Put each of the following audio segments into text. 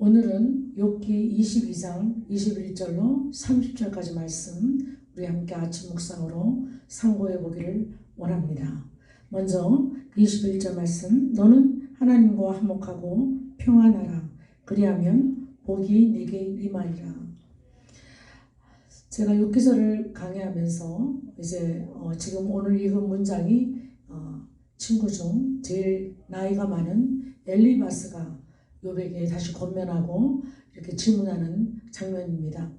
오늘은 욥기 22장 21절로 30절까지 말씀 우리 함께 아침 묵상으로 상고해 보기를 원합니다. 먼저 21절 말씀, 너는 하나님과 화목하고 평안하라. 그리하면 복이 내게 임하리라. 제가 욥기서를 강의하면서 이제 지금 오늘 읽은 문장이 친구 중 제일 나이가 많은 엘리바스가 욥에게 다시 권면하고 이렇게 질문하는 장면입니다.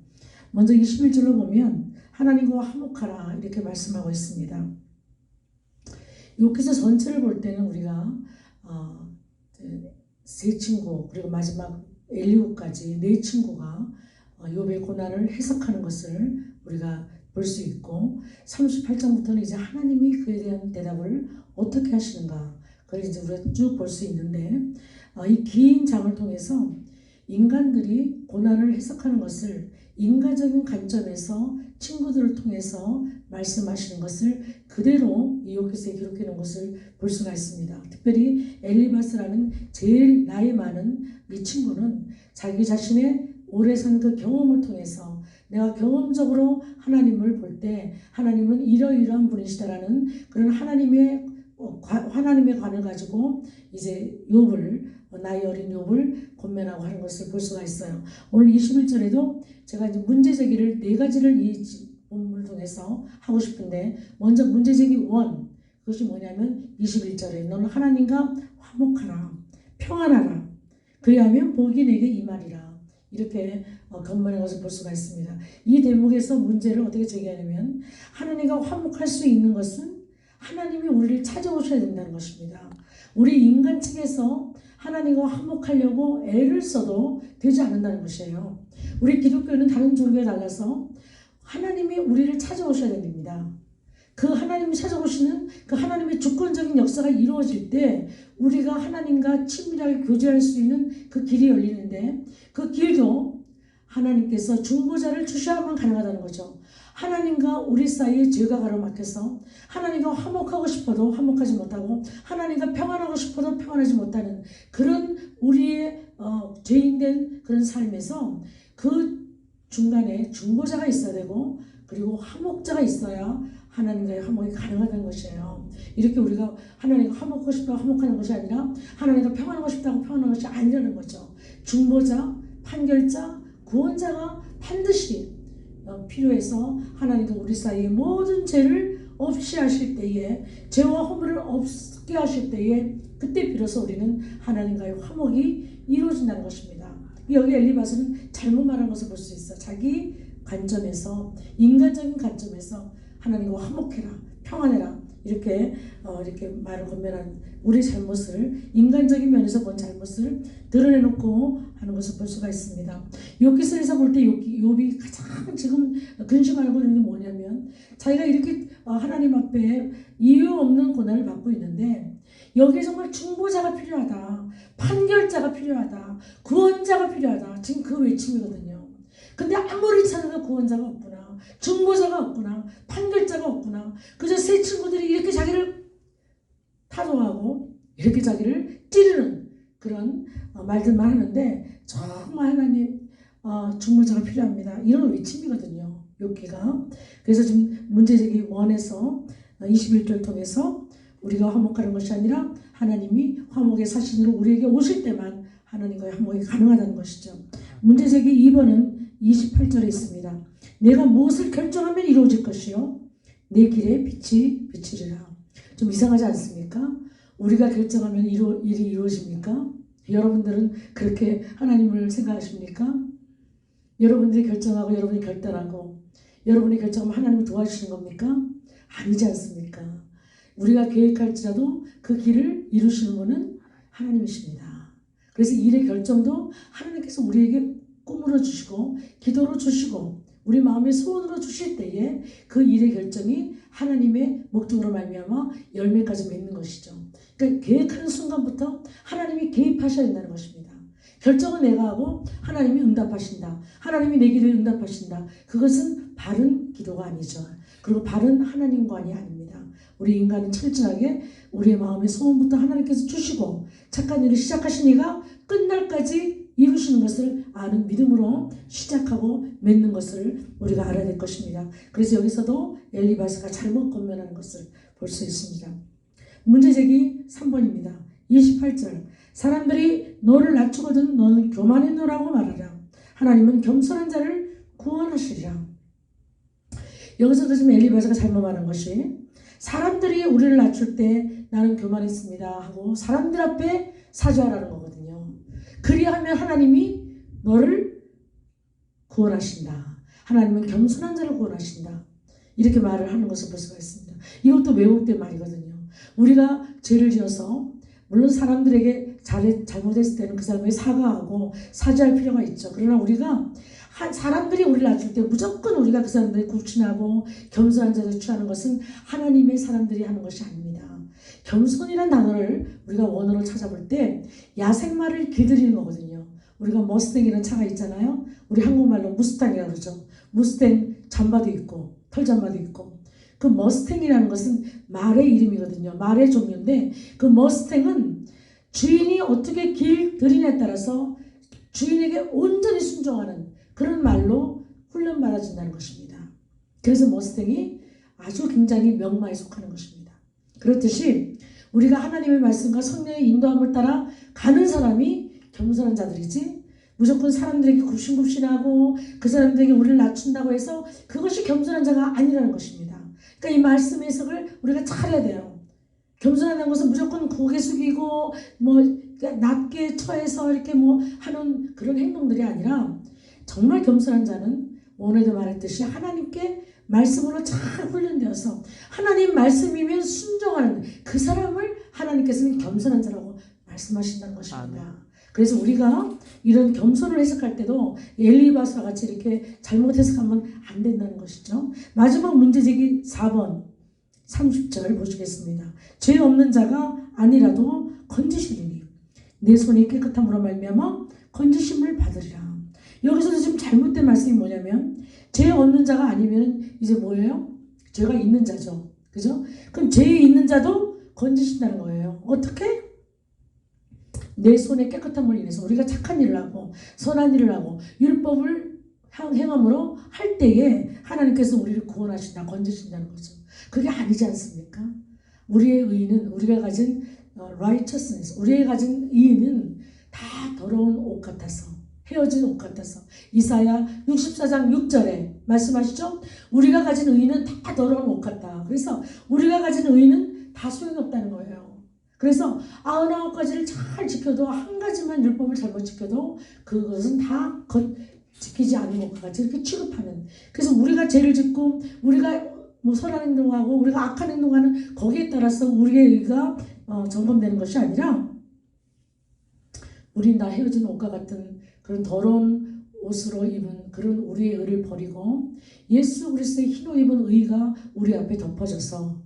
먼저 21절로 보면 하나님과 화목하라 이렇게 말씀하고 있습니다. 욥기서 전체를 볼 때는 우리가 세 친구 그리고 마지막 엘리후까지 네 친구가 욥의 고난을 해석하는 것을 우리가 볼 수 있고 38장부터는 이제 하나님이 그에 대한 대답을 어떻게 하시는가 그걸 이제 우리가 쭉 볼 수 있는데 이 긴 장을 통해서 인간들이 고난을 해석하는 것을 인간적인 관점에서 친구들을 통해서 말씀하시는 것을 그대로 이 욥기서에 기록해 놓은 것을 볼 수가 있습니다. 특별히 엘리바스라는 제일 나이 많은 이 친구는 자기 자신의 오래 산 그 경험을 통해서 내가 경험적으로 하나님을 볼 때 하나님은 이러이러한 분이시다라는 그런 하나님의 관을 가지고 이제 욥을 나이 어린 욥을 권면하고 하는 것을 볼 수가 있어요. 오늘 21절에도 제가 이제 문제 제기를 네 가지를 이 본문을 통해서 하고 싶은데 먼저 문제 제기 1 그것이 뭐냐면 21절에 너는 하나님과 화목하라 평안하라 그리하면 복이 내게 임하리라 이렇게 권면한 것을 볼 수가 있습니다. 이 대목에서 문제를 어떻게 제기하냐면 하나님과 화목할 수 있는 것은 하나님이 우리를 찾아오셔야 된다는 것입니다. 우리 인간 측에서 하나님과 화목하려고 애를 써도 되지 않는다는 것이에요. 우리 기독교는 다른 종교에 달라서 하나님이 우리를 찾아오셔야 됩니다. 그 하나님이 찾아오시는 그 하나님의 주권적인 역사가 이루어질 때 우리가 하나님과 친밀하게 교제할 수 있는 그 길이 열리는데 그 길도 하나님께서 중보자를 주셔야만 가능하다는 거죠. 하나님과 우리 사이에 죄가 가로막혀서 하나님과 화목하고 싶어도 화목하지 못하고 하나님과 평안하고 싶어도 평안하지 못하는 그런 우리의 죄인된 그런 삶에서 그 중간에 중보자가 있어야 되고 그리고 화목자가 있어야 하나님과의 화목이 가능하다는 것이에요. 이렇게 우리가 하나님과 화목하고 싶다고 화목하는 것이 아니라 하나님과 평안하고 싶다고 평안하는 것이 아니라는 거죠. 중보자, 판결자, 구원자가 반드시 필요해서 하나님과 우리 사이의 모든 죄를 없이 하실 때에 죄와 허물을 없게 하실 때에 그때 비로소 우리는 하나님과의 화목이 이루어진다는 것입니다. 여기 엘리바스는 잘못 말한 것을 볼 수 있어. 자기 관점에서 인간적인 관점에서 하나님과 화목해라 평안해라 이렇게 말을 권면한 우리 잘못을 인간적인 면에서 본 잘못을 드러내놓고 하는 것을 볼 수가 있습니다. 욥기서에서 볼 때 욥이 가장 지금 근심하고 있는 게 뭐냐면 자기가 이렇게 하나님 앞에 이유 없는 고난을 받고 있는데 여기에 정말 중보자가 필요하다, 판결자가 필요하다, 구원자가 필요하다 지금 그 외침이거든요. 근데 아무리 찾아도 구원자가 없구나, 중보자가 없구나, 판결자가 없구나. 그저 세 친구들이 이렇게 자기를 타도하고 이렇게 자기를 찌르는 그런 말들만 하는데 정말 하나님 중보자가 필요합니다. 이런 외침이거든요. 욥기가. 그래서 지금 문제제기 1에서 21절 통해서 우리가 화목하는 것이 아니라 하나님이 화목의 사신으로 우리에게 오실 때만 하나님과의 화목이 가능하다는 것이죠. 문제제기 2번은 28절에 있습니다. 내가 무엇을 결정하면 이루어질 것이요 내 길에 빛이 비치리라. 좀 이상하지 않습니까? 우리가 결정하면 일이 이루어집니까? 여러분들은 그렇게 하나님을 생각하십니까? 여러분들이 결정하고 여러분이 결단하고 여러분이 결정하면 하나님을 도와주시는 겁니까? 아니지 않습니까? 우리가 계획할지라도 그 길을 이루시는 분은 하나님이십니다. 그래서 일의 결정도 하나님께서 우리에게 꿈으로 주시고 기도로 주시고 우리 마음의 소원으로 주실 때에 그 일의 결정이 하나님의 목적으로 말미암아 열매까지 맺는 것이죠. 그러니까 계획하는 순간부터 하나님이 개입하셔야 된다는 것입니다. 결정은 내가 하고 하나님이 응답하신다. 하나님이 내 기도에 응답하신다. 그것은 바른 기도가 아니죠. 그리고 바른 하나님관이 아닙니다. 우리 인간은 철저하게 우리의 마음의 소원부터 하나님께서 주시고 착한 일을 시작하신 이가 끝날까지 이루시는 주시는 것을 아는 믿음으로 시작하고 맺는 것을 우리가 알아야 될 것입니다. 그래서 여기서도 엘리바스가 잘못 권면하는 것을 볼 수 있습니다. 문제제기 3번입니다. 28절 사람들이 너를 낮추거든 너는 교만했노라고 말하라. 하나님은 겸손한 자를 구원하시리라. 여기서도 지금 엘리바스가 잘못 말한 것이 사람들이 우리를 낮출 때 나는 교만했습니다 하고 사람들 앞에 사죄하라는 거거든요. 그리하면 하나님이 너를 구원하신다. 하나님은 겸손한 자를 구원하신다. 이렇게 말을 하는 것을 볼 수가 있습니다. 이것도 외국된 말이거든요. 우리가 죄를 지어서 물론 사람들에게 잘못했을 때는 그 사람에게 사과하고 사죄할 필요가 있죠. 그러나 우리가 사람들이 우리를 낮출 때 무조건 우리가 그 사람들을 굽신하고 겸손한 자를 취하는 것은 하나님의 사람들이 하는 것이 아닙니다. 겸손이라는 단어를 우리가 원어로 찾아볼 때 야생마를 길들이는 거거든요. 우리가 머스탱이라는 차가 있잖아요. 우리 한국말로 무스탕이라고 그러죠. 무스탱 잠바도 있고 털잠바도 있고 그 머스탱이라는 것은 말의 이름이거든요. 말의 종류인데 그 머스탱은 주인이 어떻게 길들이냐에 따라서 주인에게 온전히 순종하는 그런 말로 훈련받아준다는 것입니다. 그래서 머스탱이 아주 굉장히 명마에 속하는 것입니다. 그렇듯이 우리가 하나님의 말씀과 성령의 인도함을 따라 가는 사람이 겸손한 자들이지 무조건 사람들에게 굽신굽신하고 그 사람들에게 우리를 낮춘다고 해서 그것이 겸손한 자가 아니라는 것입니다. 그러니까 이 말씀 해석을 우리가 잘해야 돼요. 겸손하다는 것은 무조건 고개 숙이고 낮게 처해서 이렇게 하는 그런 행동들이 아니라 정말 겸손한 자는 오늘도 말했듯이 하나님께 말씀으로 잘 훈련되어서 하나님 말씀이면 순종하는 그 사람을 하나님께서는 겸손한 자라고 말씀하신다는 것입니다. 그래서 우리가 이런 겸손을 해석할 때도 엘리바스와 같이 이렇게 잘못 해석하면 안 된다는 것이죠. 마지막 문제제기 4번 30절 보시겠습니다. 죄 없는 자가 아니라도 건지시리니 내 손이 깨끗함으로 말미암아 건지심을 받으리라. 여기서도 지금 잘못된 말씀이 뭐냐면 죄 없는 자가 아니면 이제 뭐예요? 죄가 있는 자죠. 그죠? 그럼 죄 있는 자도 건지신다는 거예요. 어떻게? 내 손에 깨끗함을 인해서 우리가 착한 일을 하고 선한 일을 하고 율법을 행함으로 할 때에 하나님께서 우리를 구원하신다, 건지신다는 거죠. 그게 아니지 않습니까? 우리의 의는 우리가 가진 righteousness, 우리가 가진 의는 다 더러운 옷 같아서 헤어진 옷 같아서 이사야 64장 6절에 말씀하시죠? 우리가 가진 의는 다 더러운 옷 같다. 그래서 우리가 가진 의는 다 소용이 없다는 거예요. 그래서 99가지를 잘 지켜도 한 가지만 율법을 잘못 지켜도 그것은 다 지키지 않는 것과 같이 이렇게 취급하는. 그래서 우리가 죄를 짓고 우리가 선한 행동하고 우리가 악한 행동하는 거기에 따라서 우리의 의가 점검되는 것이 아니라 우린 다 헤어진 옷과 같은 그런 더러운 옷으로 입은 그런 우리의 의를 버리고 예수 그리스도의 흰옷 입은 의가 우리 앞에 덮어져서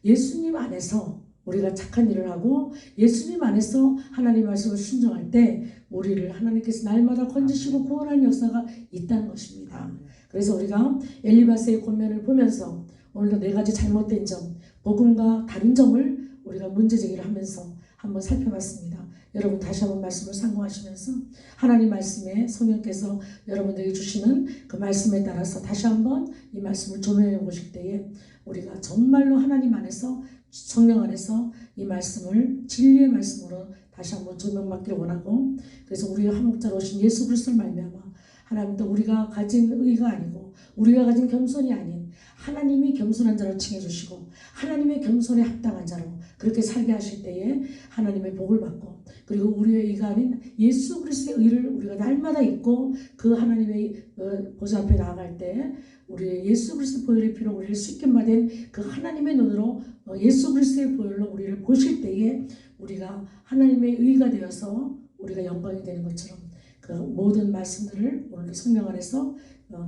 예수님 안에서 우리가 착한 일을 하고 예수님 안에서 하나님 말씀을 순종할 때 우리를 하나님께서 날마다 건지시고 구원하는 역사가 있다는 것입니다. 그래서 우리가 엘리바스의 권면을 보면서 오늘도 4가지 잘못된 점, 복음과 다른 점을 우리가 문제제기를 하면서 한번 살펴봤습니다. 여러분 다시 한번 말씀을 상고하시면서 하나님 말씀에 성령께서 여러분들에게 주시는 그 말씀에 따라서 다시 한번 이 말씀을 조명해 보실 때에 우리가 정말로 하나님 안에서 성령 안에서 이 말씀을 진리의 말씀으로 다시 한번 조명받기를 원하고 그래서 우리의 한목자로 오신 예수 그리스도를 말미암아 하나님도 우리가 가진 의가 아니고 우리가 가진 겸손이 아닌 하나님이 겸손한 자로 칭해주시고 하나님의 겸손에 합당한 자로 그렇게 살게 하실 때에 하나님의 복을 받고 그리고 우리의 의가 아닌 예수 그리스도의 의를 우리가 날마다 입고 그 하나님의 보좌 앞에 나아갈 때 우리의 예수 그리스도 보혈의 피로 우리를 씻김 받은 그 하나님의 눈으로 예수 그리스도의 보혈로 우리를 보실 때에 우리가 하나님의 의가 되어서 우리가 영광이 되는 것처럼 그 모든 말씀들을 오늘 성령 안에서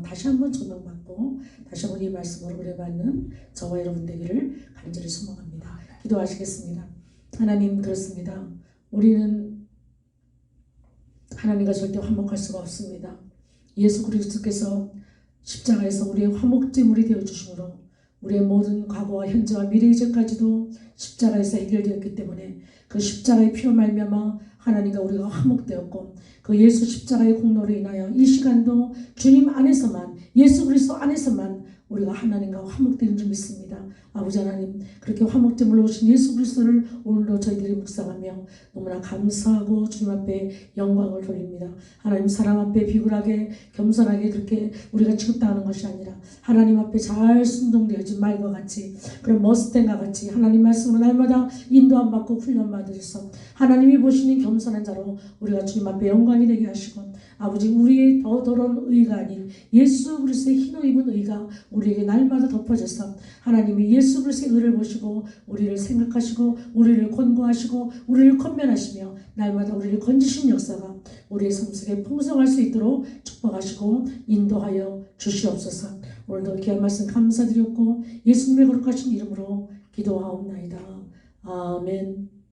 다시 한번 조명받고 다시 한번 이 말씀으로 은혜받는 저와 여러분 되기를 간절히 소망합니다. 기도하시겠습니다. 하나님 그렇습니다. 우리는 하나님과 절대 화목할 수가 없습니다. 예수 그리스도께서 십자가에서 우리의 화목제물이 되어주심으로 우리의 모든 과거와 현재와 미래의 죄까지도 십자가에서 해결되었기 때문에 그 십자가의 피로 말미암아 하나님과 우리가 화목되었고 그 예수 십자가의 공로로 인하여 이 시간도 주님 안에서만 예수 그리스도 안에서만 우리가 하나님과 화목되는 줄 믿습니다. 아버지 하나님 그렇게 화목됨으로 오신 예수 그리스도를 오늘도 저희들이 묵상하며 너무나 감사하고 주님 앞에 영광을 돌립니다. 하나님 사람 앞에 비굴하게 겸손하게 그렇게 우리가 취급당하는 것이 아니라 하나님 앞에 잘 순종되어진 말과 같이 그런 머스탱과 같이 하나님 말씀으로 날마다 인도함 받고 훈련 받으셔서 하나님이 보시는 겸손한 자로 우리가 주님 앞에 영광이 되게 하시고 아버지 우리의 더 더러운 의가 아닌 예수 그리스도의 흰 옷 입은 의가 우리에게 날마다 덮어져서 하나님이 예수 그리스도의 의를 보시고 우리를 생각하시고 우리를 권고하시고 우리를 권면하시며 날마다 우리를 건지신 역사가 우리의 삶 속에 풍성할 수 있도록 축복하시고 인도하여 주시옵소서. 오늘도 귀한 말씀 감사드렸고 예수님의 거룩하신 이름으로 기도하옵나이다. 아멘.